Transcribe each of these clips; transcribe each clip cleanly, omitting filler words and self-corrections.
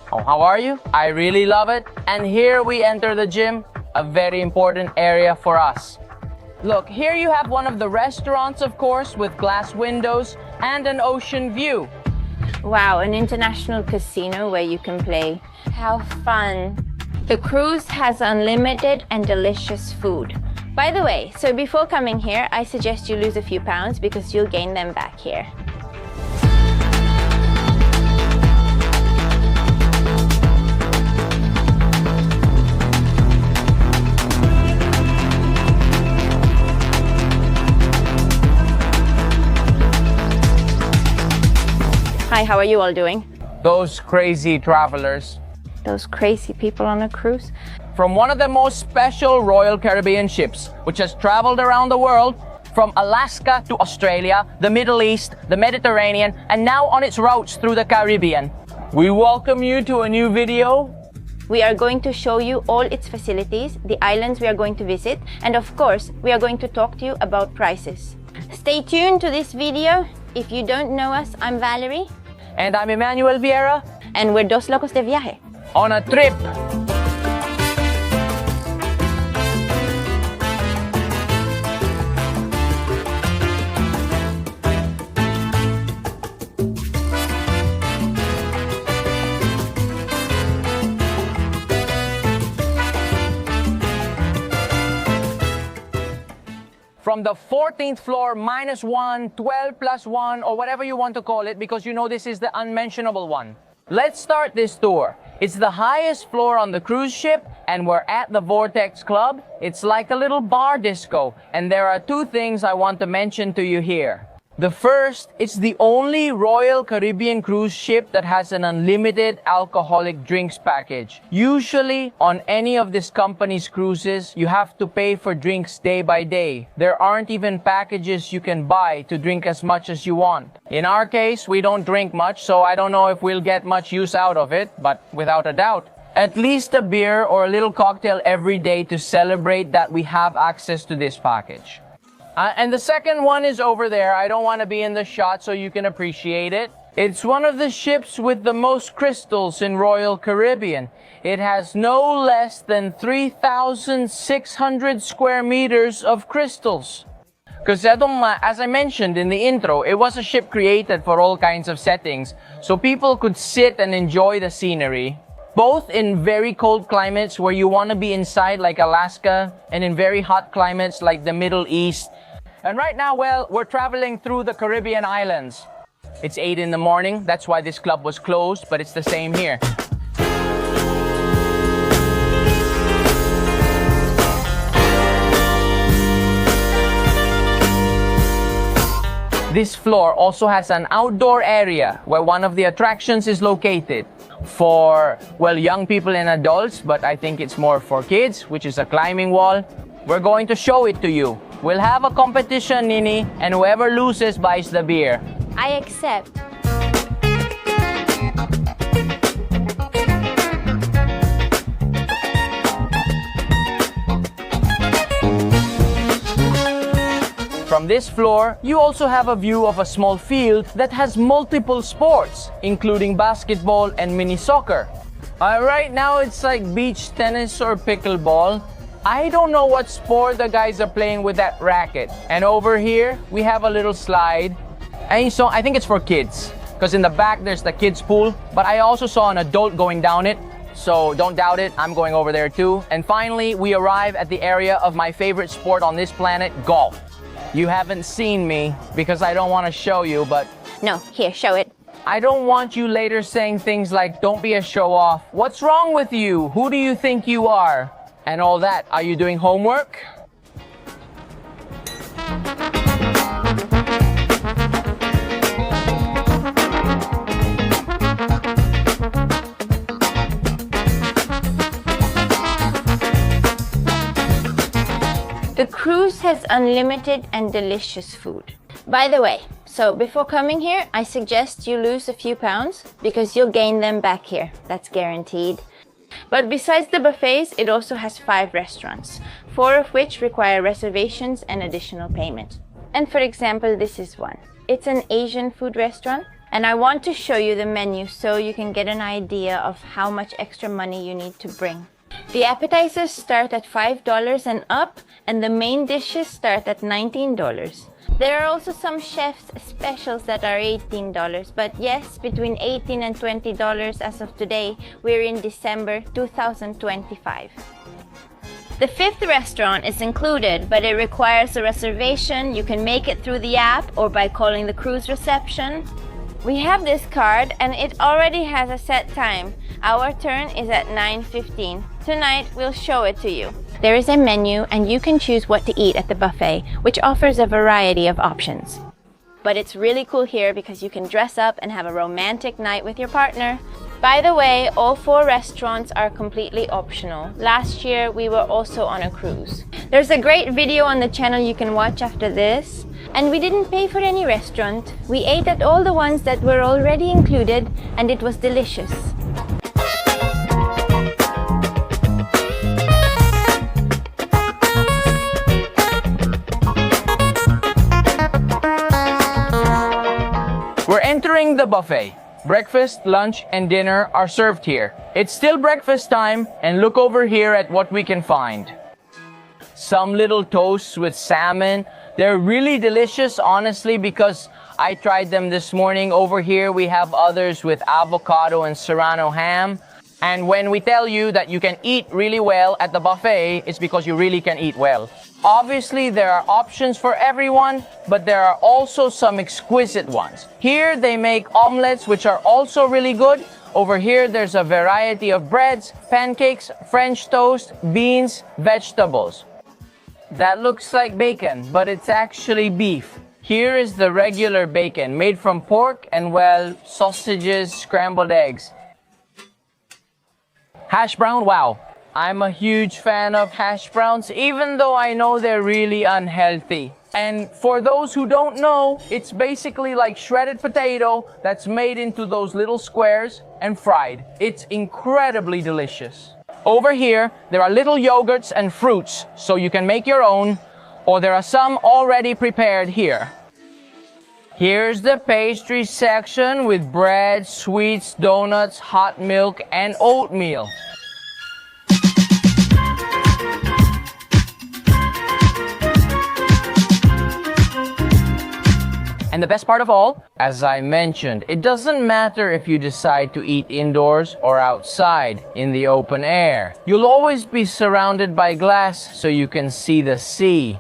Oh, how are you? I really love it. And here we enter the gym, a very important area for us. Look, here you have one of the restaurants, of course, with glass windows and an ocean view. Wow, an international casino where you can play. How fun. The cruise has unlimited and delicious food. By the way, so before coming here, I suggest you lose a few pounds because you'll gain them back here. Hi, how are you all doing? Those crazy travelers. Those crazy people on a cruise? From one of the most special Royal Caribbean ships, which has traveled around the world, from Alaska to Australia, the Middle East, the Mediterranean, and now on its routes through the Caribbean. We welcome you to a new video. We are going to show you all its facilities, the islands we are going to visit, and of course, we are going to talk to you about prices. Stay tuned to this video. If you don't know us, I'm Valerie. And I'm Emmanuel Vieira. And we're Dos Locos de Viaje. On a trip. From the 14th floor, -1, 12 plus 1, or whatever you want to call it, because you know this is the unmentionable one. Let's start this tour. It's the highest floor on the cruise ship, and we're at the Vortex Club. It's like a little bar disco, and there are two things I want to mention to you here. The first, it's the only Royal Caribbean cruise ship that has an unlimited alcoholic drinks package. Usually, on any of this company's cruises, you have to pay for drinks day by day. There aren't even packages you can buy to drink as much as you want. In our case, we don't drink much, so I don't know if we'll get much use out of it, but without a doubt, at least a beer or a little cocktail every day to celebrate that we have access to this package. And the second one is over there. I don't want to be in the shot so you can appreciate it. It's one of the ships with the most crystals in Royal Caribbean. It has no less than 3,600 square meters of crystals. Because as I mentioned in the intro, it was a ship created for all kinds of settings, so people could sit and enjoy the scenery, both in very cold climates where you want to be inside like Alaska, and in very hot climates like the Middle East. And right now, well, we're traveling through the Caribbean islands. It's 8 in the morning, that's why this club was closed, but it's the same here. This floor also has an outdoor area where one of the attractions is located for, well, young people and adults, but I think it's more for kids, which is a climbing wall. We're going to show it to you. We'll have a competition, Nini, and whoever loses buys the beer. I accept. From this floor, you also have a view of a small field that has multiple sports, including basketball and mini soccer. Right now, it's like beach tennis or pickleball. I don't know what sport the guys are playing with that racket. And over here, we have a little slide. And so I think it's for kids, because in the back, there's the kids pool. But I also saw an adult going down it. So don't doubt it, I'm going over there too. And finally, we arrive at the area of my favorite sport on this planet, golf. You haven't seen me because I don't want to show you, but... No, here, show it. I don't want you later saying things like, don't be a show-off. What's wrong with you? Who do you think you are? And all that. Are you doing homework? The cruise has unlimited and delicious food. By the way, so before coming here, I suggest you lose a few pounds because you'll gain them back here. That's guaranteed. But besides the buffets, it also has 5 restaurants, 4 of which require reservations and additional payment. And for example, this is one. It's an Asian food restaurant. And I want to show you the menu so you can get an idea of how much extra money you need to bring. The appetizers start at $5 and up, and the main dishes start at $19. There are also some chef's specials that are $18, but yes, between $18 and $20 as of today. We're in December 2025. The fifth restaurant is included, but it requires a reservation. You can make it through the app or by calling the cruise reception. We have this card and it already has a set time. Our turn is at 9:15. Tonight we'll show it to you. There is a menu and you can choose what to eat at the buffet, which offers a variety of options. But it's really cool here because you can dress up and have a romantic night with your partner. By the way, all 4 restaurants are completely optional. Last year we were also on a cruise. There's a great video on the channel you can watch after this. And we didn't pay for any restaurant. We ate at all the ones that were already included and it was delicious. We're entering the buffet. Breakfast, lunch, and dinner are served here. It's still breakfast time, and look over here at what we can find. Some little toasts with salmon. They're really delicious, honestly, because I tried them this morning. Over here, we have others with avocado and serrano ham. And when we tell you that you can eat really well at the buffet, it's because you really can eat well. Obviously, there are options for everyone, but there are also some exquisite ones. Here, they make omelets, which are also really good. Over here, there's a variety of breads, pancakes, French toast, beans, vegetables. That looks like bacon, but it's actually beef. Here is the regular bacon, made from pork and, well, sausages, scrambled eggs. Hash brown, wow. I'm a huge fan of hash browns, even though I know they're really unhealthy. And for those who don't know, it's basically like shredded potato that's made into those little squares and fried. It's incredibly delicious. Over here, there are little yogurts and fruits, so you can make your own, or there are some already prepared here. Here's the pastry section with bread, sweets, donuts, hot milk, and oatmeal. And the best part of all, as I mentioned, it doesn't matter if you decide to eat indoors or outside in the open air. You'll always be surrounded by glass so you can see the sea.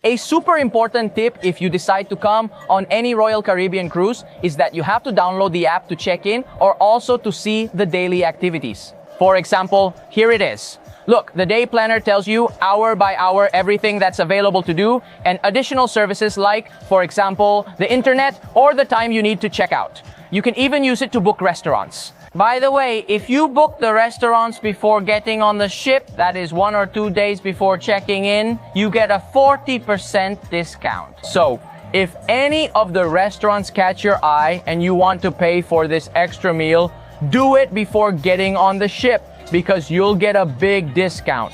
A super important tip if you decide to come on any Royal Caribbean cruise is that you have to download the app to check in or also to see the daily activities. For example, here it is. Look, the day planner tells you hour by hour everything that's available to do and additional services like, for example, the internet or the time you need to check out. You can even use it to book restaurants. By the way, if you book the restaurants before getting on the ship, that is 1 or 2 days before checking in, you get a 40% discount. So, if any of the restaurants catch your eye and you want to pay for this extra meal, do it before getting on the ship because you'll get a big discount.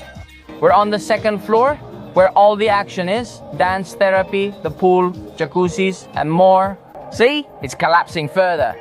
We're on the 2nd floor where all the action is. Dance therapy, the pool, jacuzzis, and more. See? It's collapsing further.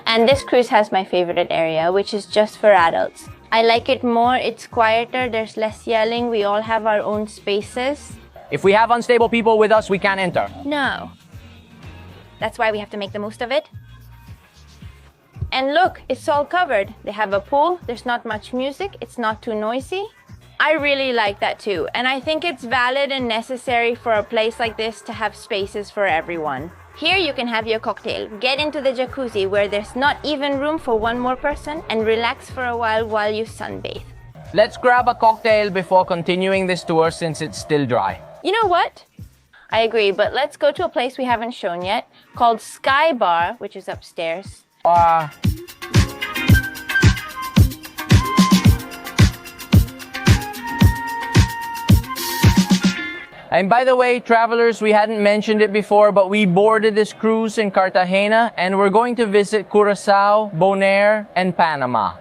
And this cruise has my favorite area, which is just for adults. I like it more, it's quieter, there's less yelling, we all have our own spaces. If we have unstable people with us, we can't enter. No. That's why we have to make the most of it. And look, it's all covered. They have a pool, there's not much music, it's not too noisy. I really like that too, and I think it's valid and necessary for a place like this to have spaces for everyone. Here you can have your cocktail, get into the jacuzzi where there's not even room for one more person, and relax for a while you sunbathe. Let's grab a cocktail before continuing this tour since it's still dry. You know what? I agree, but let's go to a place we haven't shown yet, called Sky Bar, which is upstairs. And by the way, travelers, we hadn't mentioned it before, but we boarded this cruise in Cartagena and we're going to visit Curaçao, Bonaire, and Panama.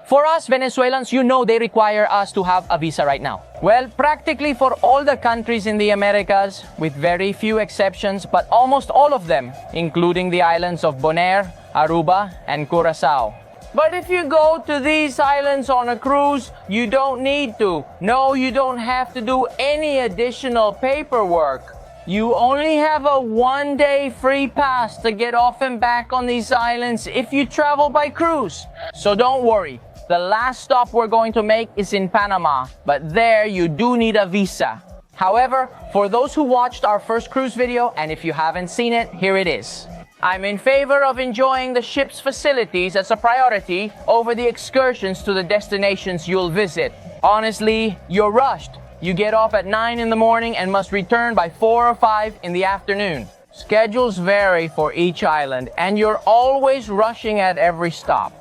For us Venezuelans, you know they require us to have a visa right now. Well, practically for all the countries in the Americas, with very few exceptions, but almost all of them, including the islands of Bonaire, Aruba, and Curaçao. But if you go to these islands on a cruise, you don't need to. No, you don't have to do any additional paperwork. You only have a one-day free pass to get off and back on these islands if you travel by cruise. So don't worry. The last stop we're going to make is in Panama, but there you do need a visa. However, for those who watched our first cruise video, and if you haven't seen it, here it is. I'm in favor of enjoying the ship's facilities as a priority over the excursions to the destinations you'll visit. Honestly, you're rushed. You get off at 9 in the morning and must return by 4 or 5 in the afternoon. Schedules vary for each island, and you're always rushing at every stop.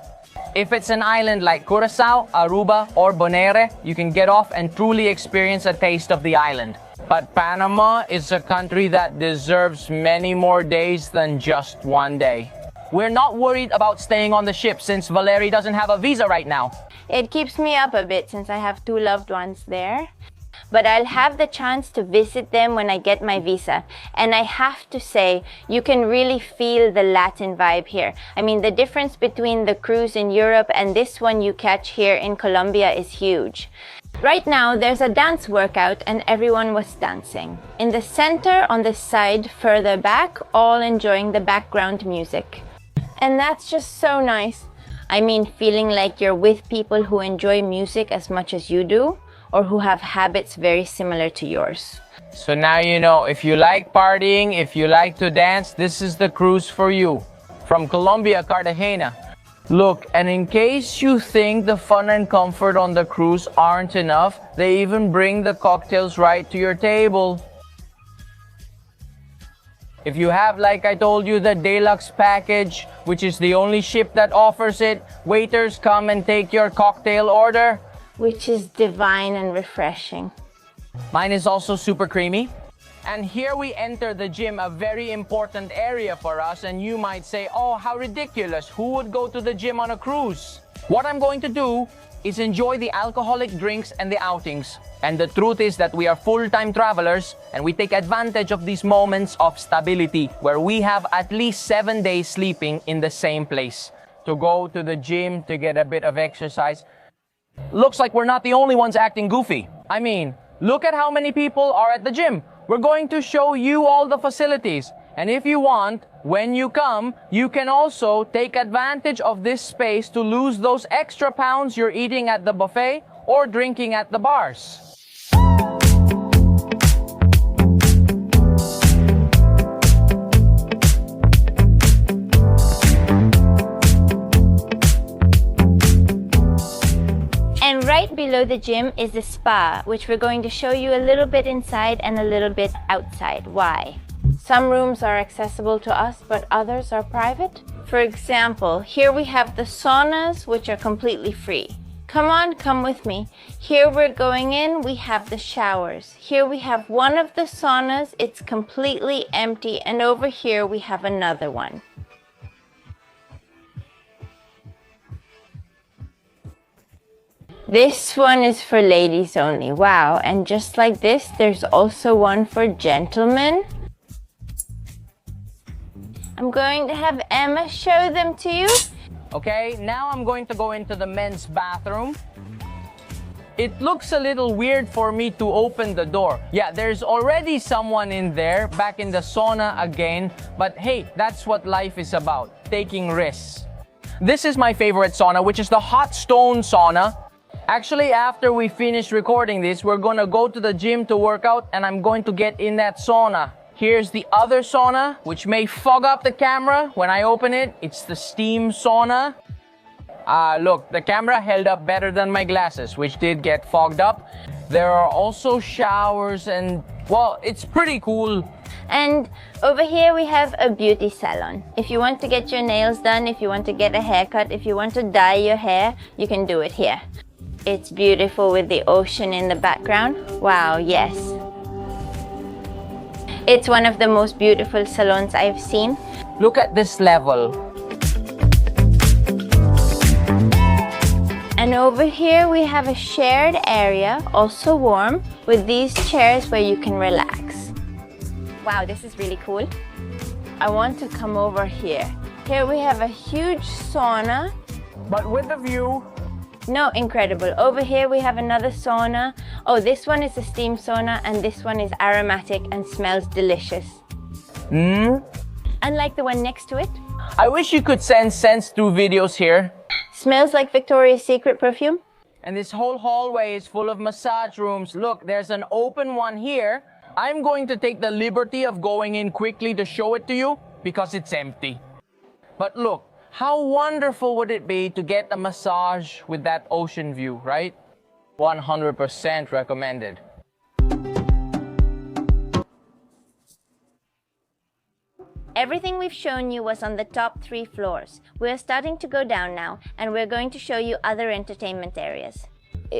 If it's an island like Curaçao, Aruba, or Bonaire, you can get off and truly experience a taste of the island. But Panama is a country that deserves many more days than just one day. We're not worried about staying on the ship since Valerie doesn't have a visa right now. It keeps me up a bit since I have 2 loved ones there. But I'll have the chance to visit them when I get my visa. And I have to say, you can really feel the Latin vibe here. I mean, the difference between the cruise in Europe and this one you catch here in Colombia is huge. Right now, there's a dance workout and everyone was dancing. In the center, on the side, further back, all enjoying the background music. And that's just so nice. I mean, feeling like you're with people who enjoy music as much as you do, or who have habits very similar to yours. So now you know, if you like partying, if you like to dance, this is the cruise for you. From Colombia, Cartagena. Look, and in case you think the fun and comfort on the cruise aren't enough, they even bring the cocktails right to your table. If you have, like I told you, the deluxe package, which is the only ship that offers it, waiters come and take your cocktail order. Which is divine and refreshing. Mine is also super creamy. And here we enter the gym, a very important area for us, and you might say, oh, how ridiculous, who would go to the gym on a cruise? What I'm going to do is enjoy the alcoholic drinks and the outings. And the truth is that we are full-time travelers, and we take advantage of these moments of stability, where we have at least 7 days sleeping in the same place. To go to the gym, to get a bit of exercise. Looks like we're not the only ones acting goofy. I mean, look at how many people are at the gym. We're going to show you all the facilities. And if you want, when you come, you can also take advantage of this space to lose those extra pounds you're eating at the buffet or drinking at the bars. And right below the gym is the spa, which we're going to show you a little bit inside and a little bit outside. Why? Some rooms are accessible to us, but others are private. For example, here we have the saunas, which are completely free. Come on, come with me. Here we're going in, we have the showers. Here we have one of the saunas, it's completely empty, and over here we have another one. This one is for ladies only. Wow, and just like this, there's also one for gentlemen. I'm going to have Emma show them to you. Okay, now I'm going to go into the men's bathroom. It looks a little weird for me to open the door. Yeah, there's already someone in there, back in the sauna again. But hey, that's what life is about, taking risks. This is my favorite sauna, which is the hot stone sauna. Actually, after we finish recording this, we're gonna go to the gym to work out, and I'm going to get in that sauna. Here's the other sauna, which may fog up the camera when I open it. It's the steam sauna. Look, the camera held up better than my glasses, which did get fogged up. There are also showers and, well, it's pretty cool. And over here we have a beauty salon. If you want to get your nails done, if you want to get a haircut, if you want to dye your hair, you can do it here. It's beautiful with the ocean in the background. Wow, yes. It's one of the most beautiful salons I've seen. Look at this level. And over here we have a shared area, also warm, with these chairs where you can relax. Wow, this is really cool. I want to come over here. Here we have a huge sauna. But with the view. No, incredible. Over here we have another sauna. Oh, this one is a steam sauna and this one is aromatic and smells delicious. Unlike the one next to it. I wish you could send scents through videos here. Smells like Victoria's Secret perfume. And this whole hallway is full of massage rooms. Look, there's an open one here. I'm going to take the liberty of going in quickly to show it to you because it's empty. But look, how wonderful would it be to get a massage with that ocean view, right? 100% recommended. Everything we've shown you was on the top 3 floors. We're starting to go down now, and we're going to show you other entertainment areas.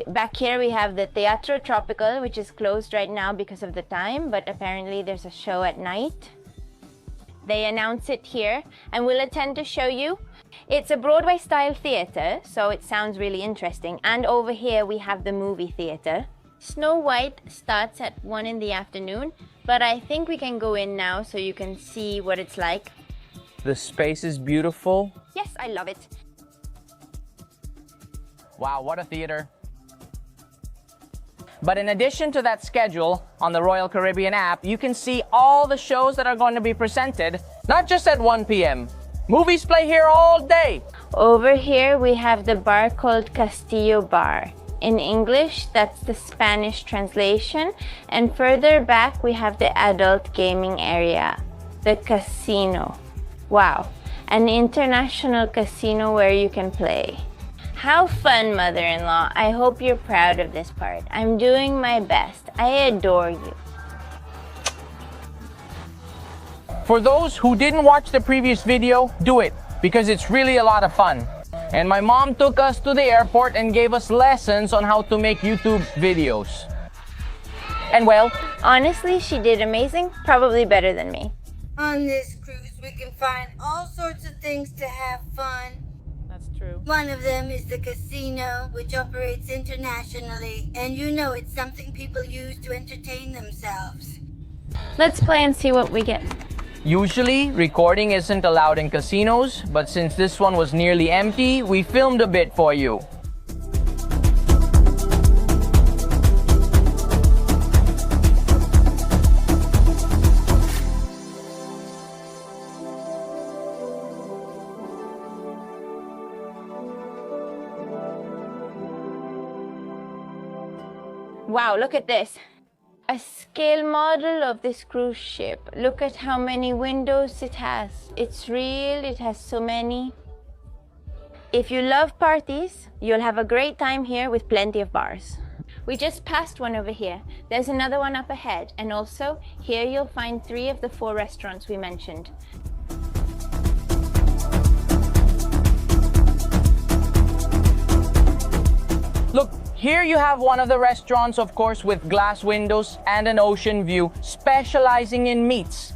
Back here we have the Teatro Tropical, which is closed right now because of the time, but apparently there's a show at night. They announce it here, and we'll attend to show you. It's a Broadway-style theater, so it sounds really interesting. And over here we have the movie theater. Snow White starts at 1 in the afternoon, but I think we can go in now so you can see what it's like. The space is beautiful. Yes, I love it. Wow, what a theater. But in addition to that schedule, on the Royal Caribbean app, you can see all the shows that are going to be presented, not just at 1 p.m. Movies play here all day. Over here we have the bar called Castillo Bar. In English, that's the Spanish translation. And further back, we have the adult gaming area, the casino. Wow, an international casino where you can play. How fun, mother-in-law. I hope you're proud of this part. I'm doing my best. I adore you. For those who didn't watch the previous video, do it, because it's really a lot of fun. And my mom took us to the airport and gave us lessons on how to make YouTube videos. And well, honestly, she did amazing, probably better than me. On this cruise, we can find all sorts of things to have fun. that's true. One of them is the casino, which operates internationally, and you know it's something people use to entertain themselves. Let's play and see what we get. Usually, recording isn't allowed in casinos, but since this one was nearly empty, we filmed a bit for you. Wow, look at this. A scale model of this cruise ship. Look at how many windows it has. It's real, it has so many. If you love parties, you'll have a great time here with plenty of bars. We just passed one over here. There's another one up ahead. And also, here you'll find 3 of the 4 restaurants we mentioned. Look, here you have one of the restaurants, of course, with glass windows and an ocean view, specializing in meats.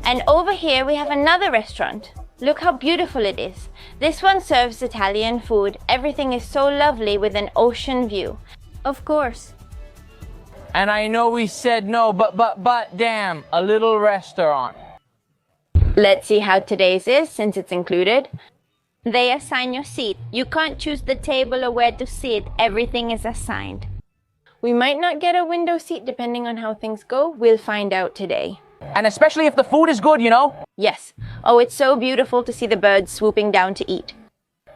And over here we have another restaurant. Look how beautiful it is. This one serves Italian food. Everything is so lovely with an ocean view. Of course. And I know we said no, but damn, a little restaurant. Let's see how today's is since it's included. They assign your seat. You can't choose the table or where to sit. Everything is assigned. We might not get a window seat depending on how things go. We'll find out today. And especially if the food is good, you know? Yes. Oh, it's so beautiful to see the birds swooping down to eat.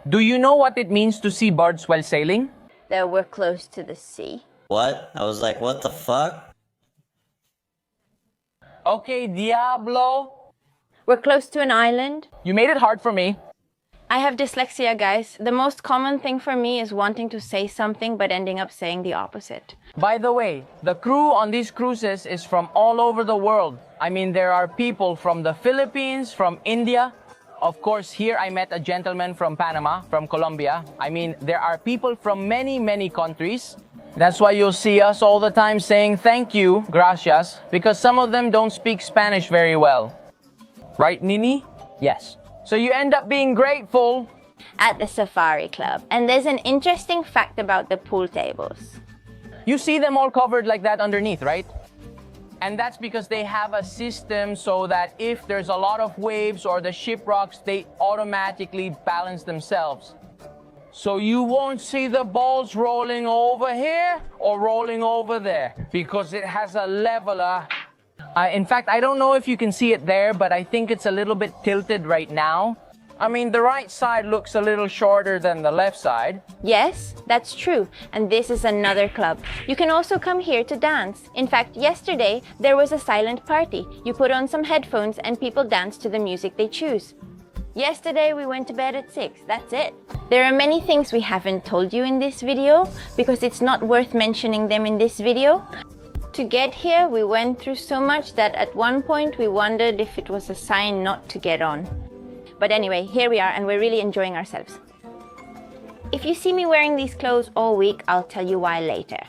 Do you know what it means to see birds while sailing? That we're close to the sea. What? I was like, what the fuck? Okay, Diablo. We're close to an island. You made it hard for me. I have dyslexia, guys. The most common thing for me is wanting to say something but ending up saying the opposite. By the way, the crew on these cruises is from all over the world. I mean, there are people from the Philippines, from India. Of course, here I met a gentleman from Panama, from Colombia. I mean, there are people from many, many countries. That's why you'll see us all the time saying thank you, gracias, because some of them don't speak Spanish very well. Right, Nini? Yes. So you end up being grateful At the safari club. And there's an interesting fact about the pool tables. You see them all covered like that underneath, right? And that's because they have a system so that if there's a lot of waves or the ship rocks, they automatically balance themselves. So you won't see the balls rolling over here or rolling over there because it has a leveler. In fact, I don't know if you can see it there, but I think it's a little bit tilted right now. I mean, the right side looks a little shorter than the left side. Yes, that's true. And this is another club. You can also come here to dance. In fact, yesterday, there was a silent party. You put on some headphones and people dance to the music they choose. Yesterday, we went to bed at 6. That's it. There are many things we haven't told you in this video because it's not worth mentioning them in this video. To get here, we went through so much that at one point we wondered if it was a sign not to get on. But anyway, here we are and we're really enjoying ourselves. If you see me wearing these clothes all week, I'll tell you why later.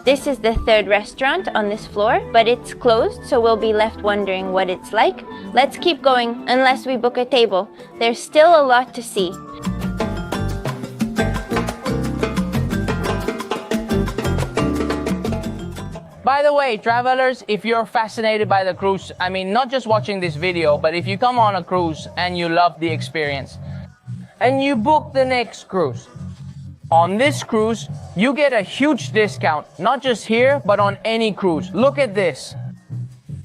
This is the third restaurant on this floor, but it's closed, so we'll be left wondering what it's like. Let's keep going unless we book a table. There's still a lot to see. By the way, travelers, if you're fascinated by the cruise, I mean, not just watching this video, but if you come on a cruise and you love the experience and you book the next cruise, on this cruise, you get a huge discount, not just here, but on any cruise. Look at this.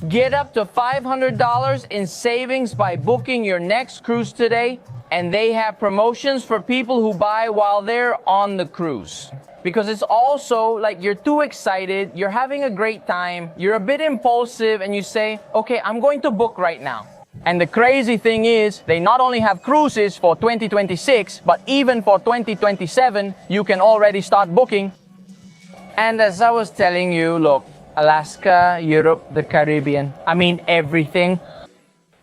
Get up to $500 in savings by booking your next cruise today, and they have promotions for people who buy while they're on the cruise. Because it's also like you're too excited, you're having a great time, you're a bit impulsive, and you say, okay, I'm going to book right now. And the crazy thing is, they not only have cruises for 2026, but even for 2027, you can already start booking. And as I was telling you, look, Alaska, Europe, the Caribbean, I mean everything.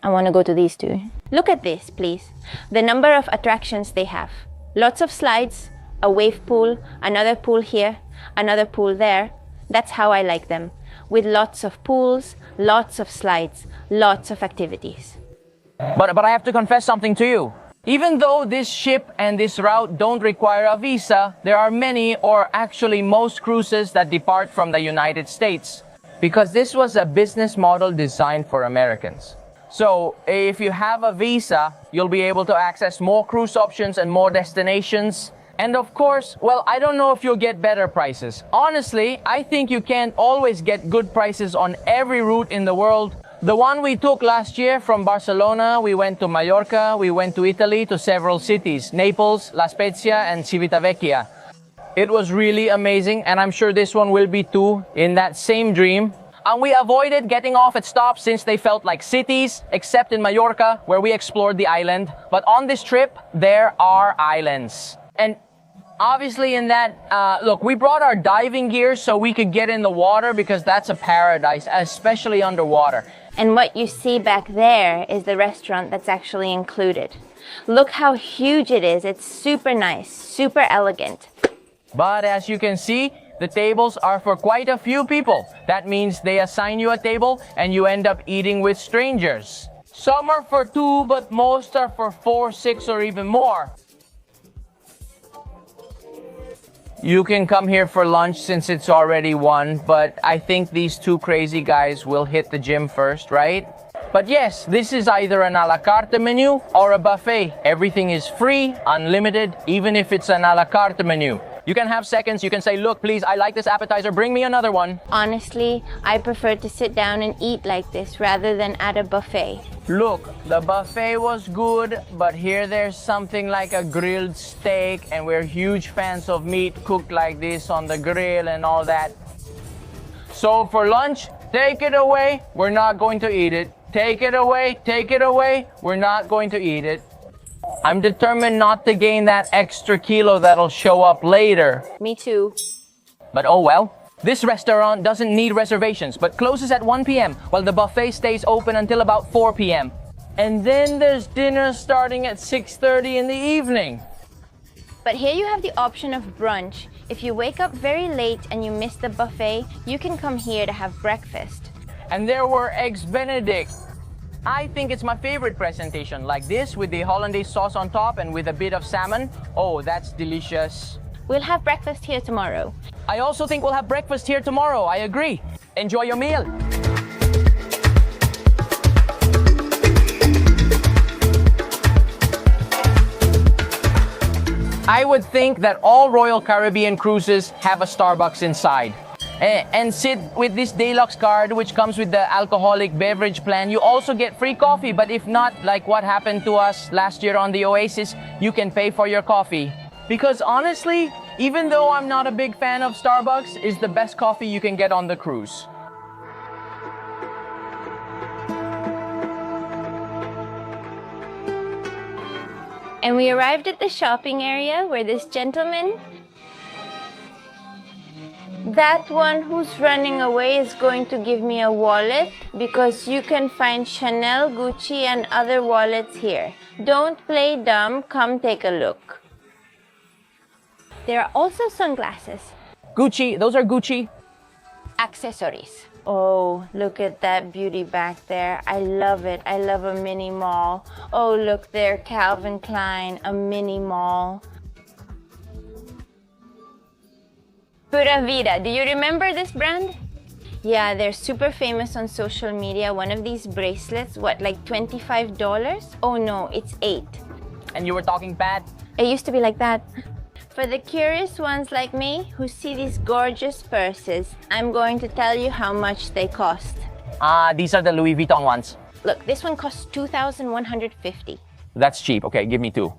I want to go to these two. Look at this, please. The number of attractions they have. Lots of slides, a wave pool, another pool here, another pool there. That's how I like them. With lots of pools, lots of slides, lots of activities. But I have to confess something to you. Even though this ship and this route don't require a visa, there are many, or actually most cruises that depart from the United States. Because this was a business model designed for Americans. So if you have a visa, you'll be able to access more cruise options and more destinations. And of course, well, I don't know if you'll get better prices. Honestly, I think you can't always get good prices on every route in the world. The one we took last year from Barcelona, we went to Mallorca, we went to Italy, to several cities, Naples, La Spezia, and Civitavecchia. It was really amazing, and I'm sure this one will be too, in that same dream. And we avoided getting off at stops since they felt like cities, except in Mallorca, where we explored the island. But on this trip, there are islands. And obviously in that, look, we brought our diving gear so we could get in the water because that's a paradise, especially underwater. And what you see back there is the restaurant that's actually included. Look how huge it is. It's super nice, super elegant. But as you can see, the tables are for quite a few people. That means they assign you a table and you end up eating with strangers. Some are for 2, but most are for 4, 6, or even more. You can come here for lunch since it's already 1, but I think these 2 crazy guys will hit the gym first, right? But yes, this is either an a la carte menu or a buffet. Everything is free, unlimited, even if it's an a la carte menu. You can have seconds, you can say, look, please, I like this appetizer, bring me another one. Honestly, I prefer to sit down and eat like this rather than at a buffet. Look, the buffet was good, but here there's something like a grilled steak, and we're huge fans of meat cooked like this on the grill and all that. So for lunch, take it away, we're not going to eat it. Take it away, we're not going to eat it. I'm determined not to gain that extra kilo that'll show up later. Me too. But oh well. This restaurant doesn't need reservations, but closes at 1 p.m. while the buffet stays open until about 4 p.m. And then there's dinner starting at 6:30 in the evening. But here you have the option of brunch. If you wake up very late and you miss the buffet, you can come here to have breakfast. And there were eggs Benedict. I think it's my favorite presentation, like this with the hollandaise sauce on top and with a bit of salmon. Oh, that's delicious. We'll have breakfast here tomorrow. I also think we'll have breakfast here tomorrow. I agree. Enjoy your meal. I would think that all Royal Caribbean cruises have a Starbucks inside. And sit with this Deluxe card, which comes with the alcoholic beverage plan. You also get free coffee, but if not, like what happened to us last year on the Oasis, you can pay for your coffee. Because honestly, even though I'm not a big fan of Starbucks, it's the best coffee you can get on the cruise. And we arrived at the shopping area where this gentleman, that one who's running away, is going to give me a wallet because you can find Chanel, Gucci, and other wallets here. Don't play dumb, come take a look. There are also sunglasses. Gucci, those are Gucci. Accessories. Oh, look at that beauty back there. I love it. I love a mini mall. Oh, look there, Calvin Klein, a mini mall. Pura Vida, do you remember this brand? Yeah, they're super famous on social media. One of these bracelets, what, like $25? Oh no, it's $8. And you were talking bad? It used to be like that. For the curious ones like me who see these gorgeous purses, I'm going to tell you how much they cost. These are the Louis Vuitton ones. Look, this one costs $2,150. That's cheap. Okay, give me two.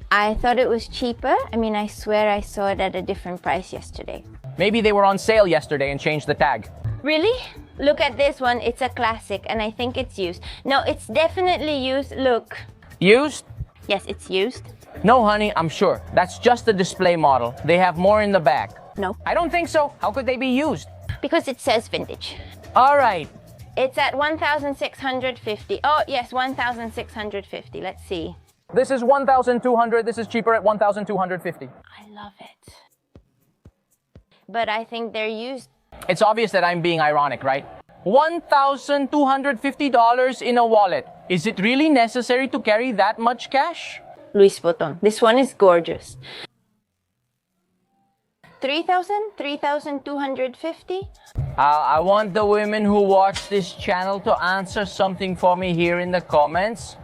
I thought it was cheaper. I mean, I swear I saw it at a different price yesterday. Maybe they were on sale yesterday and changed the tag. Really? Look at this one. It's a classic and I think it's used. No, it's definitely used. Look. Used? Yes, it's used. No, honey, I'm sure. That's just a display model. They have more in the back. No. I don't think so. How could they be used? Because it says vintage. All right. It's at $1,650. Oh, yes, $1,650. Let's see. This is 1,200. This is cheaper at 1,250. I love it. But I think they're used. It's obvious that I'm being ironic, right? $1,250 in a wallet. Is it really necessary to carry that much cash? Louis Vuitton. This one is gorgeous. 3,250. I want the women who watch this channel to answer something for me here in the comments.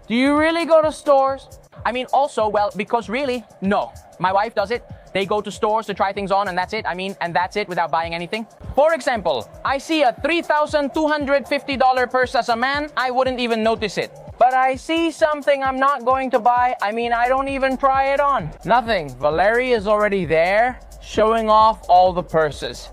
Do you really go to stores? I mean, also, well, because really, no. My wife does it. They go to stores to try things on and that's it. And that's it without buying anything. For example, I see a $3,250 purse as a man, I wouldn't even notice it. But I see something I'm not going to buy. I mean, I don't even try it on. Nothing. Valerie is already there, showing off all the purses.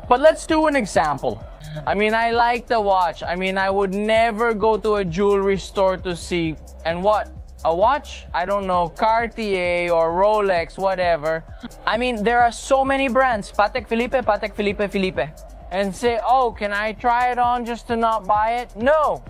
But let's do an example. I mean, I like the watch. I mean, I would never go to a jewelry store to see, and what? A watch? I don't know, Cartier or Rolex, whatever. I mean, there are so many brands. Patek Philippe, Patek Philippe, Philippe. And say, oh, can I try it on just to not buy it? No.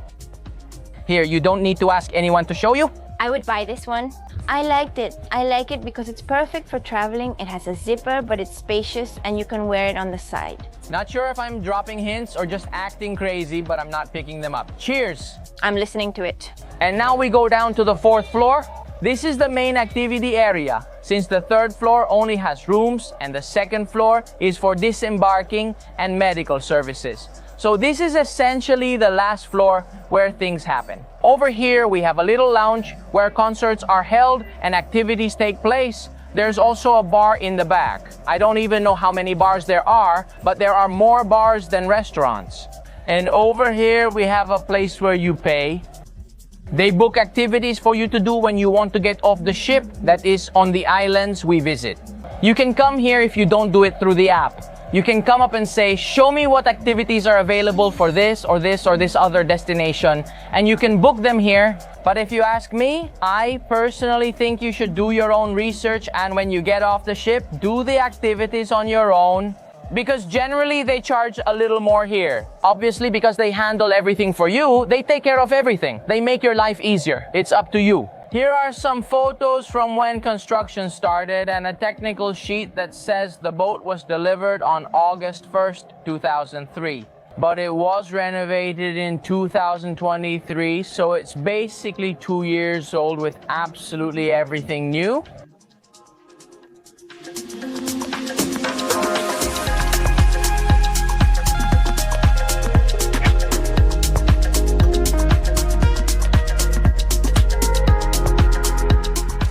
Here, you don't need to ask anyone to show you. I would buy this one. I liked it. I like it because it's perfect for traveling. It has a zipper, but it's spacious and you can wear it on the side. Not sure if I'm dropping hints or just acting crazy, but I'm not picking them up. Cheers. I'm listening to it. And now we go down to the 4th floor. This is the main activity area, since the 3rd floor only has rooms and the 2nd floor is for disembarking and medical services. So this is essentially the last floor where things happen. Over here, we have a little lounge where concerts are held and activities take place. There's also a bar in the back. I don't even know how many bars there are, but there are more bars than restaurants. And over here, we have a place where you pay. They book activities for you to do when you want to get off the ship that is on the islands we visit. You can come here if you don't do it through the app. You can come up and say, show me what activities are available for this or this or this other destination, and you can book them here. But if you ask me, I personally think you should do your own research, and when you get off the ship, do the activities on your own. Because generally they charge a little more here. Obviously, because they handle everything for you, they take care of everything. They make your life easier. It's up to you. Here are some photos from when construction started and a technical sheet that says the boat was delivered on August 1st, 2003. But it was renovated in 2023, so it's basically 2 years old with absolutely everything new.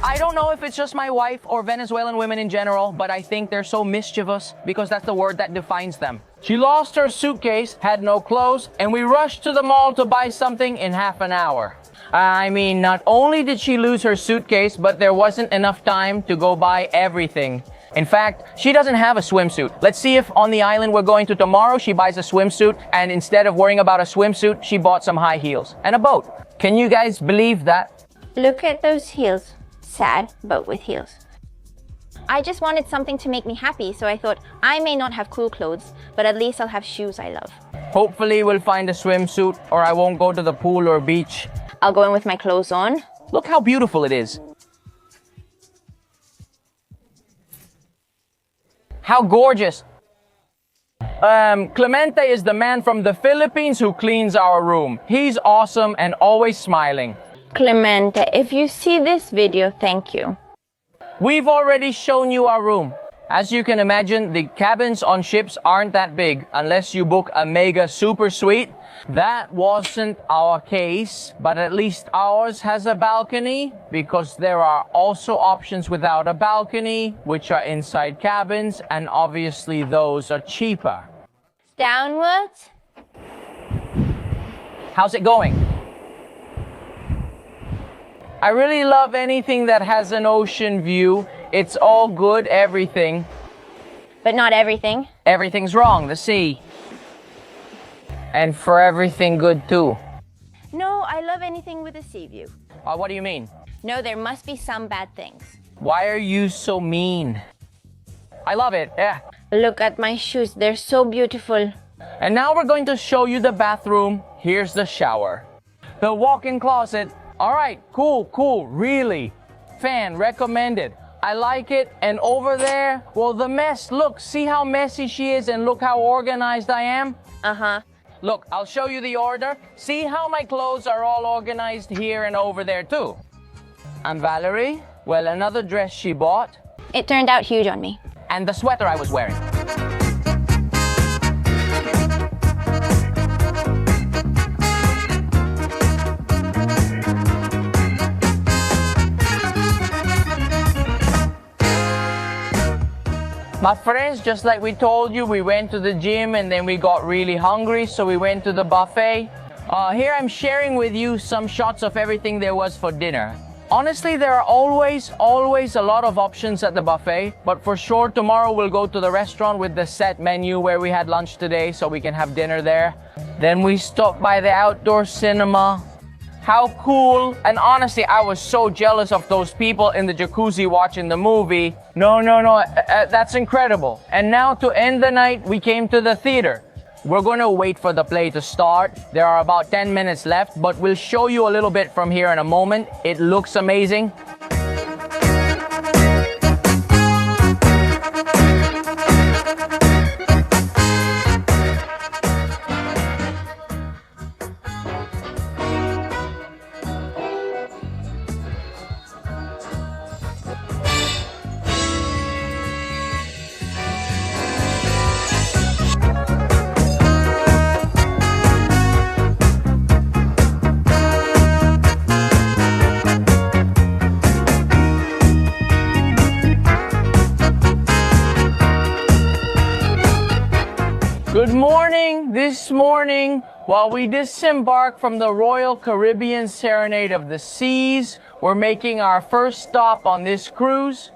I don't know if it's just my wife or Venezuelan women in general, but I think they're so mischievous because that's the word that defines them. She lost her suitcase, had no clothes, and we rushed to the mall to buy something in half an hour. I mean, not only did she lose her suitcase, but there wasn't enough time to go buy everything. In fact, she doesn't have a swimsuit. Let's see if on the island we're going to tomorrow, she buys a swimsuit, and instead of worrying about a swimsuit, she bought some high heels and a boat. Can you guys believe that? Look at those heels. Sad, but with heels. I just wanted something to make me happy, so I thought I may not have cool clothes, but at least I'll have shoes I love. Hopefully we'll find a swimsuit or I won't go to the pool or beach. I'll go in with my clothes on. Look how beautiful it is. How gorgeous. Clemente is the man from the Philippines who cleans our room. He's awesome and always smiling. Clemente, if you see this video, thank you. We've already shown you our room. As you can imagine, the cabins on ships aren't that big unless you book a mega super suite. That wasn't our case, but at least ours has a balcony because there are also options without a balcony, which are inside cabins, and obviously those are cheaper. Downwards. How's it going? I really love anything that has an ocean view. It's all good, everything. But not everything. Everything's wrong, the sea. And for everything good too. No, I love anything with a sea view. What do you mean? No, there must be some bad things. Why are you so mean? I love it, yeah. Look at my shoes, they're so beautiful. And now we're going to show you the bathroom. Here's the shower. The walk-in closet. All right, cool, really. Fan, recommended. I like it. And over there, well, the mess. Look, see how messy she is and look how organized I am? Uh-huh. Look, I'll show you the order. See how my clothes are all organized here and over there too. And Valerie, well, another dress she bought. It turned out huge on me. And the sweater I was wearing. My friends, just like we told you, we went to the gym and then we got really hungry, so we went to the buffet. Here I'm sharing with you some shots of everything there was for dinner. Honestly, there are always a lot of options at the buffet, but for sure tomorrow we'll go to the restaurant with the set menu where we had lunch today so we can have dinner there. Then we stopped by the outdoor cinema. How cool. And honestly, I was so jealous of those people in the jacuzzi watching the movie. No, that's incredible. And now to end the night, we came to the theater. We're going to wait for the play to start. There are about 10 minutes left, but we'll show you a little bit from here in a moment. It looks amazing. Good morning. This morning, while we disembark from the Royal Caribbean Serenade of the Seas, we're making our first stop on this cruise.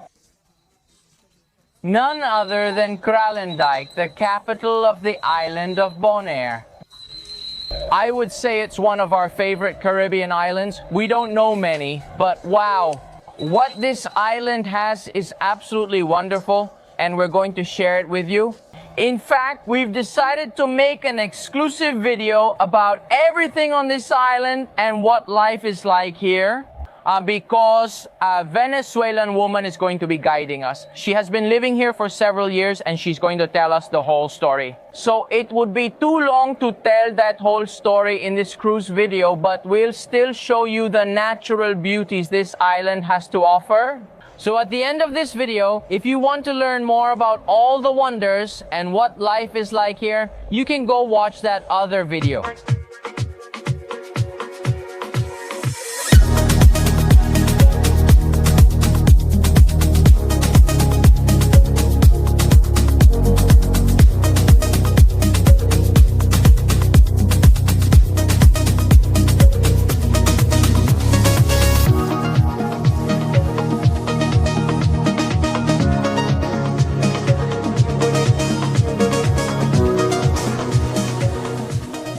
None other than Kralendijk, the capital of the island of Bonaire. I would say it's one of our favorite Caribbean islands. We don't know many, but wow, what this island has is absolutely wonderful, and we're going to share it with you. In fact, we've decided to make an exclusive video about everything on this island and what life is like here. because a Venezuelan woman is going to be guiding us. She has been living here for several years and she's going to tell us the whole story. So it would be too long to tell that whole story in this cruise video, but we'll still show you the natural beauties this island has to offer. So at the end of this video, if you want to learn more about all the wonders and what life is like here, you can go watch that other video.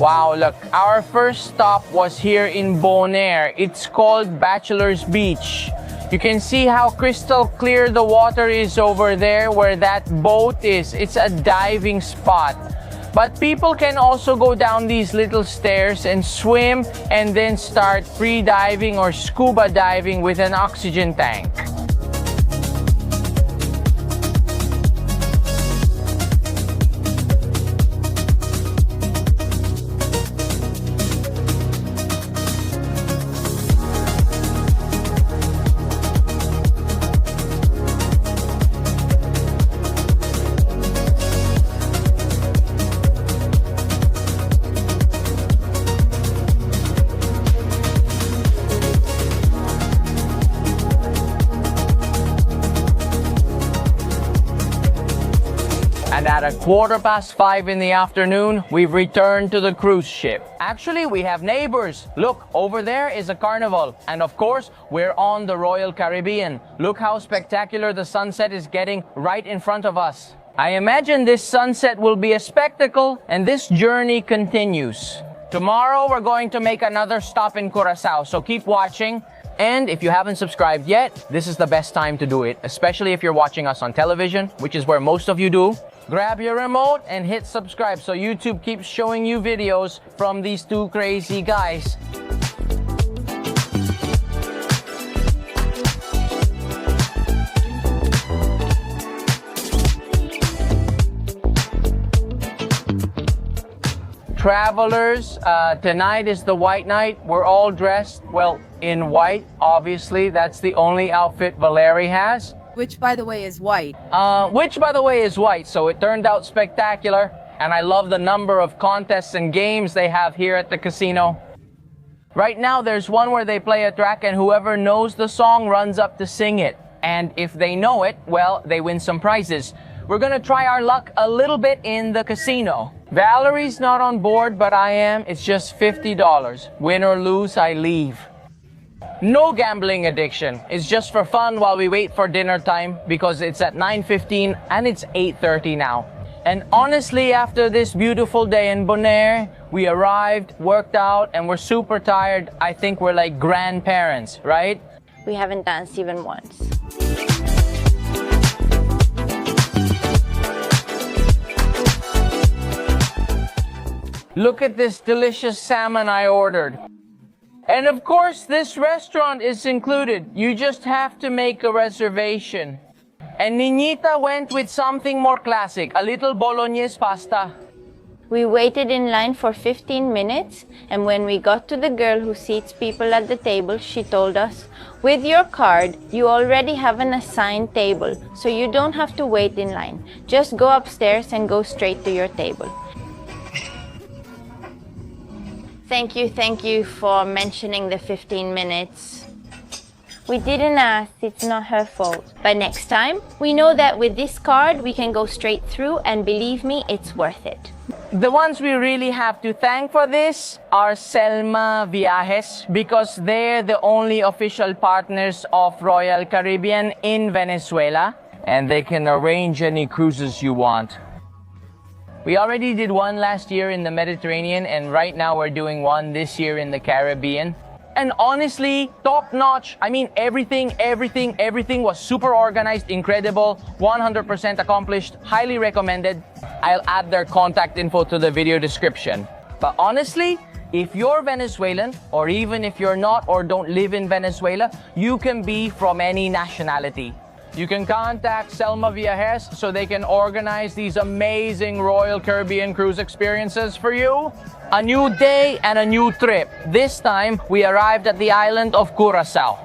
Wow, look, our first stop was here in Bonaire. It's called Bachelor's Beach. You can see how crystal clear the water is over there where that boat is. It's a diving spot. But people can also go down these little stairs and swim and then start free diving or scuba diving with an oxygen tank. And at 5:15 in the afternoon, we've returned to the cruise ship. Actually, we have neighbors. Look, over there is a carnival. And of course, we're on the Royal Caribbean. Look how spectacular the sunset is getting right in front of us. I imagine this sunset will be a spectacle, and this journey continues. Tomorrow, we're going to make another stop in Curaçao, so keep watching. And if you haven't subscribed yet, this is the best time to do it, especially if you're watching us on television, which is where most of you do. Grab your remote and hit subscribe so YouTube keeps showing you videos from these two crazy guys. Travelers, tonight is the white night. We're all dressed, well, in white, obviously. That's the only outfit Valerie has. Which, by the way, is white. So it turned out spectacular. And I love the number of contests and games they have here at the casino. Right now, there's one where they play a track and whoever knows the song runs up to sing it. And if they know it, well, they win some prizes. We're gonna try our luck a little bit in the casino. Valerie's not on board, but I am. It's just $50. Win or lose, I leave. No gambling addiction. It's just for fun while we wait for dinner time because it's at 9:15 and it's 8:30 now. And honestly, after this beautiful day in Bonaire, we arrived, worked out, and we're super tired. I think we're like grandparents, right? We haven't danced even once. Look at this delicious salmon I ordered. And of course, this restaurant is included. You just have to make a reservation. And Niñita went with something more classic, a little bolognese pasta. We waited in line for 15 minutes, and when we got to the girl who seats people at the table, she told us, with your card, you already have an assigned table, so you don't have to wait in line. Just go upstairs and go straight to your table. Thank you for mentioning the 15 minutes. We didn't ask, it's not her fault. But next time, we know that with this card, we can go straight through, and believe me, it's worth it. The ones we really have to thank for this are Selma Viajes because they're the only official partners of Royal Caribbean in Venezuela, and they can arrange any cruises you want. We already did one last year in the Mediterranean, and right now we're doing one this year in the Caribbean. And honestly, top notch. I mean, everything was super organized, incredible, 100% accomplished, highly recommended. I'll add their contact info to the video description. But honestly, If you're Venezuelan, or even if you're not or don't live in Venezuela, you can be from any nationality. You can contact Selma Viajes so they can organize these amazing Royal Caribbean cruise experiences for you. A new day and a new trip. This time, we arrived at the island of Curaçao.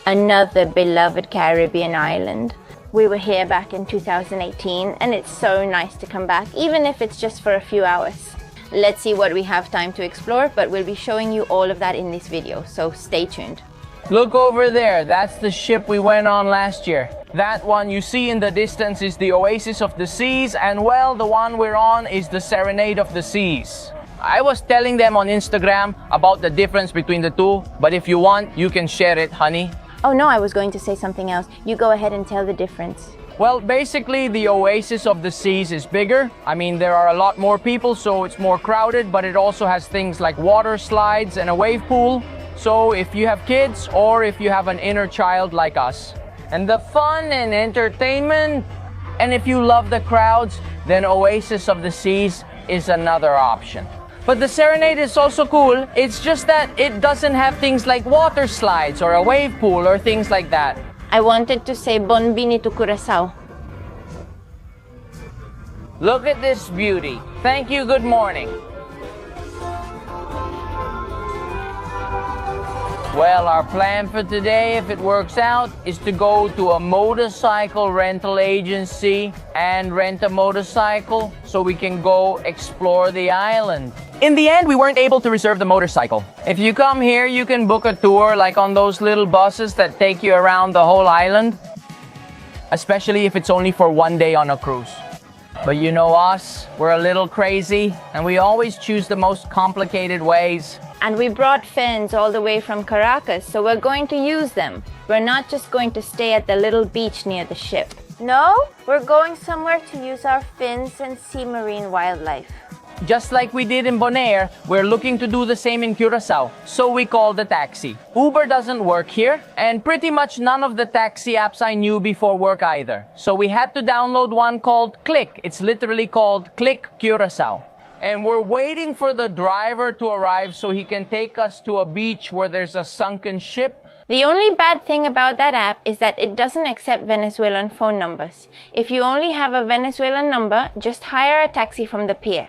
Another beloved Caribbean island. We were here back in 2018 and it's so nice to come back, even if it's just for a few hours. Let's see what we have time to explore, but we'll be showing you all of that in this video, so stay tuned. Look over there, that's the ship we went on last year. That one you see in the distance is the Oasis of the Seas, and well, the one we're on is the Serenade of the Seas. I was telling them on Instagram about the difference between the two, but if you want, you can share it, honey. Oh no, I was going to say something else. You go ahead and tell the difference. Well, basically, the Oasis of the Seas is bigger. I mean, there are a lot more people, so it's more crowded, but it also has things like water slides and a wave pool. So if you have kids or if you have an inner child like us. And the fun and entertainment, and if you love the crowds, then Oasis of the Seas is another option. But the Serenade is also cool. It's just that it doesn't have things like water slides or a wave pool or things like that. I wanted to say bon vini to Curaçao. Look at this beauty. Thank you, good morning. Well, our plan for today, if it works out, is to go to a motorcycle rental agency and rent a motorcycle so we can go explore the island. In the end, we weren't able to reserve the motorcycle. If you come here, you can book a tour like on those little buses that take you around the whole island, especially if it's only for one day on a cruise. But you know us, we're a little crazy and we always choose the most complicated ways. And we brought fins all the way from Caracas, so we're going to use them. We're not just going to stay at the little beach near the ship. No, we're going somewhere to use our fins and see marine wildlife. Just like we did in Bonaire, we're looking to do the same in Curaçao, so we called a taxi. Uber doesn't work here, and pretty much none of the taxi apps I knew before work either. So we had to download one called Click. It's literally called Click Curaçao. And we're waiting for the driver to arrive so he can take us to a beach where there's a sunken ship. The only bad thing about that app is that it doesn't accept Venezuelan phone numbers. If you only have a Venezuelan number, just hire a taxi from the pier.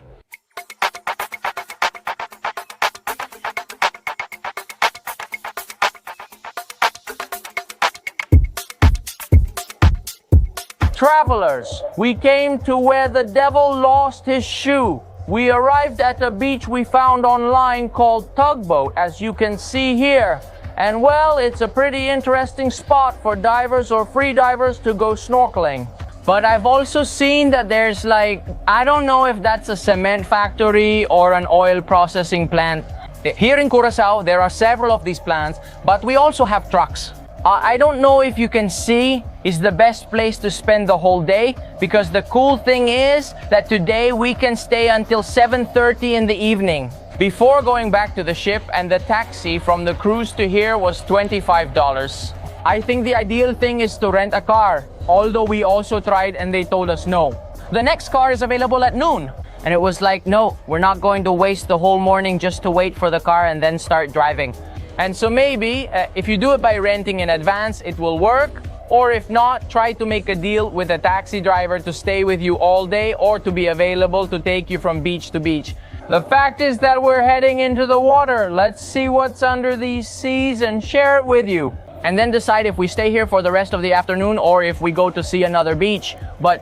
Travelers, we came to where the devil lost his shoe. We arrived at a beach we found online called Tugboat, as you can see here. And well, it's a pretty interesting spot for divers or free divers to go snorkeling. But I've also seen that there's I don't know if that's a cement factory or an oil processing plant. Here in Curaçao, there are several of these plants, but we also have trucks. I don't know if you can see is the best place to spend the whole day, because the cool thing is that today we can stay until 7:30 in the evening before going back to the ship, and the taxi from the cruise to here was $25. I think the ideal thing is to rent a car, although we also tried and they told us no. The next car is available at noon. And it was like, no, we're not going to waste the whole morning just to wait for the car and then start driving. And so maybe if you do it by renting in advance, it will work. Or if not, try to make a deal with a taxi driver to stay with you all day or to be available to take you from beach to beach. The fact is that we're heading into the water. Let's see what's under these seas and share it with you. And then decide if we stay here for the rest of the afternoon or if we go to see another beach. But,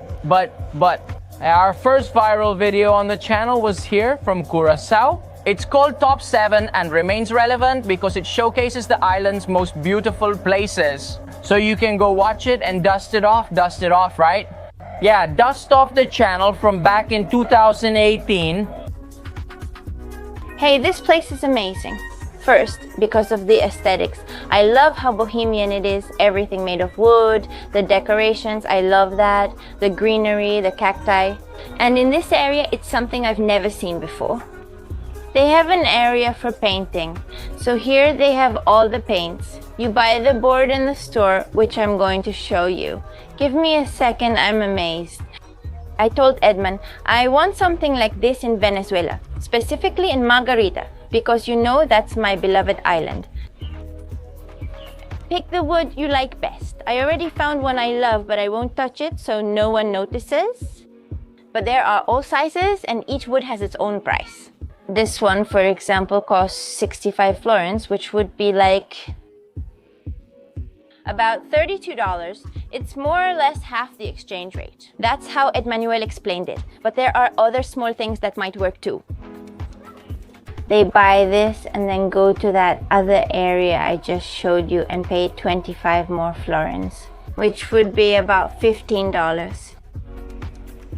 our first viral video on the channel was here from Curaçao. It's called Top 7 and remains relevant because it showcases the island's most beautiful places. So you can go watch it and dust it off, right? Yeah, dust off the channel from back in 2018. Hey, this place is amazing. First, because of the aesthetics. I love how bohemian it is, everything made of wood, the decorations, I love that, the greenery, the cacti. And in this area, it's something I've never seen before. They have an area for painting. So here they have all the paints. You buy the board in the store, which I'm going to show you. Give me a second, I'm amazed. I told Edmund, I want something like this in Venezuela, specifically in Margarita, because you know that's my beloved island. Pick the wood you like best. I already found one I love, but I won't touch it so no one notices. But there are all sizes and each wood has its own price. This one, for example, costs 65 florins, which would be like about $32. It's more or less half the exchange rate. That's how Emmanuel explained it. But there are other small things that might work too. They buy this and then go to that other area I just showed you and pay 25 more florins, which would be about $15.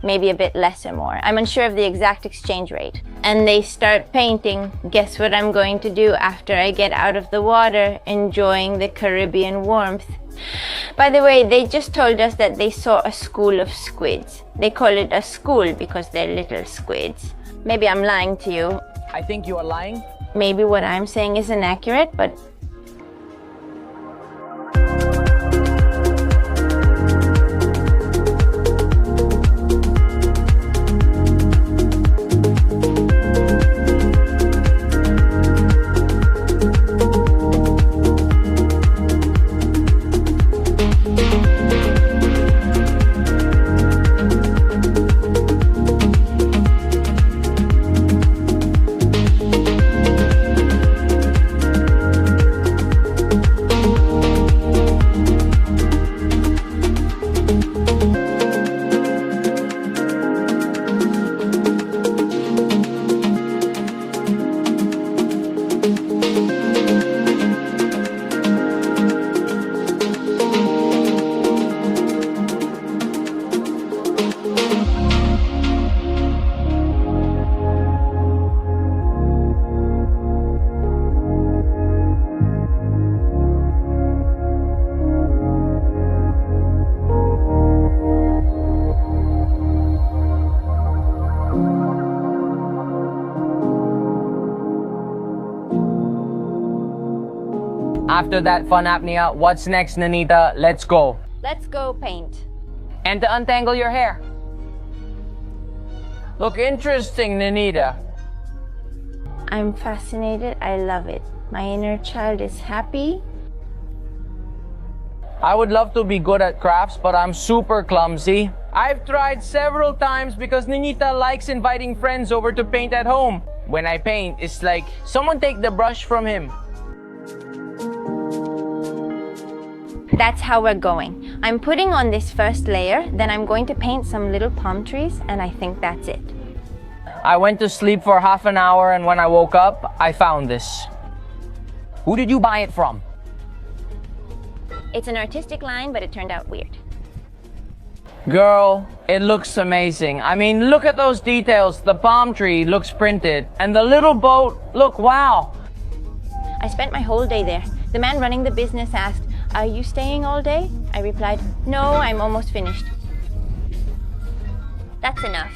Maybe a bit less or more. I'm unsure of the exact exchange rate. And they start painting. Guess what I'm going to do after I get out of the water, enjoying the Caribbean warmth. By the way, they just told us that they saw a school of squids. They call it a school because they're little squids. Maybe I'm lying to you. I think you are lying. Maybe what I'm saying is inaccurate, but After that fun apnea, what's next, Nanita? Let's go. let's go paint. And to untangle your hair. Look interesting, Nanita. I'm fascinated. I love it. My inner child is happy. I would love to be good at crafts, but I'm super clumsy. I've tried several times because Ninita likes inviting friends over to paint at home. When I paint, it's like, someone take the brush from him. That's how we're going. I'm putting on this first layer, then I'm going to paint some little palm trees, and I think that's it. I went to sleep for half an hour, and when I woke up, I found this. Who did you buy it from? It's an artistic line, but it turned out weird. Girl, it looks amazing. I mean, look at those details. The palm tree looks printed, and the little boat, look, wow. I spent my whole day there. The man running the business asked, "Are you staying all day?" I replied, "No, I'm almost finished." That's enough.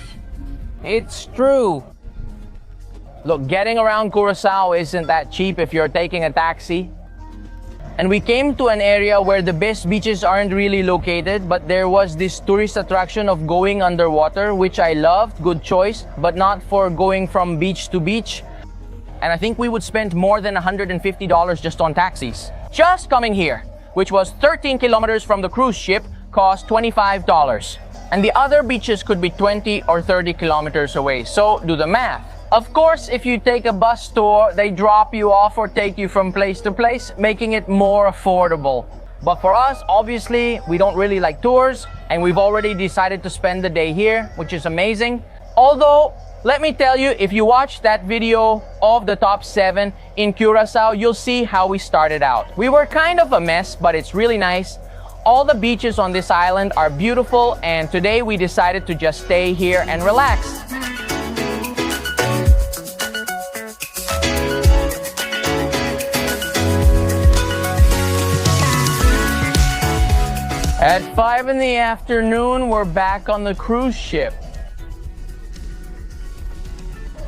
It's true. Look, getting around Curaçao isn't that cheap if you're taking a taxi. And we came to an area where the best beaches aren't really located, but there was this tourist attraction of going underwater, which I loved, good choice, but not for going from beach to beach. And I think we would spend more than $150 just on taxis. Just coming here, which was 13 kilometers from the cruise ship, cost $25. And the other beaches could be 20 or 30 kilometers away, so do the math. Of course, if you take a bus tour, they drop you off or take you from place to place, making it more affordable. But for us, obviously, we don't really like tours, and we've already decided to spend the day here, which is amazing. Although, let me tell you, if you watch that video of the top 7 in Curaçao, you'll see how we started out. We were kind of a mess, but it's really nice. All the beaches on this island are beautiful, and today we decided to just stay here and relax. At 5 in the afternoon, we're back on the cruise ship.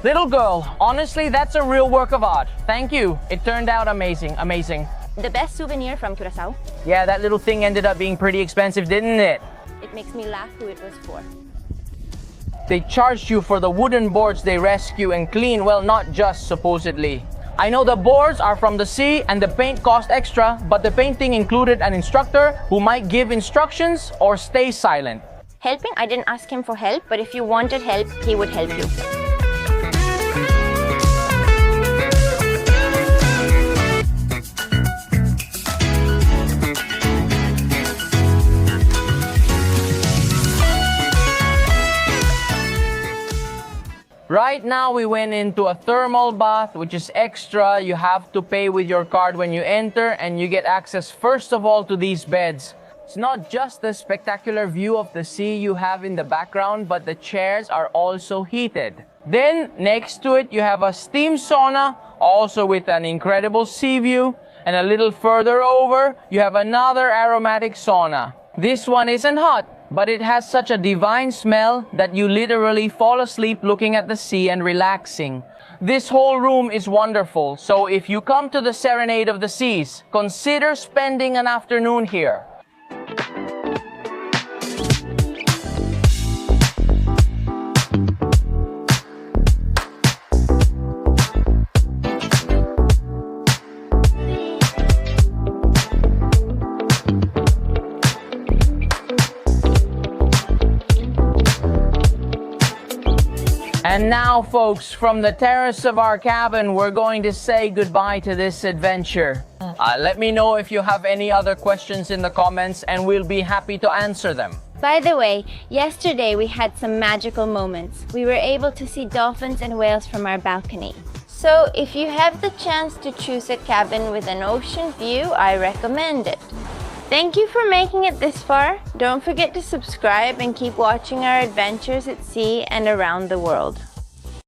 Little girl, honestly, that's a real work of art. Thank you. It turned out amazing, amazing. The best souvenir from Curaçao. Yeah, that little thing ended up being pretty expensive, didn't it? It makes me laugh who it was for. They charged you for the wooden boards they rescue and clean. Well, not just supposedly. I know the boards are from the sea and the paint cost extra, but the painting included an instructor who might give instructions or stay silent. Helping? I didn't ask him for help, but if you wanted help, he would help you. Right now we went into a thermal bath, which is extra. You have to pay with your card when you enter, and you get access first of all to these beds. It's not just the spectacular view of the sea you have in the background, but the chairs are also heated. Then next to it you have a steam sauna, also with an incredible sea view, and a little further over you have another aromatic sauna. This one isn't hot, but it has such a divine smell that you literally fall asleep looking at the sea and relaxing. This whole room is wonderful, so if you come to the Serenade of the Seas, consider spending an afternoon here. And now, folks, from the terrace of our cabin, we're going to say goodbye to this adventure. Let me know if you have any other questions in the comments, and we'll be happy to answer them. By the way, yesterday we had some magical moments. We were able to see dolphins and whales from our balcony. So if you have the chance to choose a cabin with an ocean view, I recommend it. Thank you for making it this far. Don't forget to subscribe and keep watching our adventures at sea and around the world.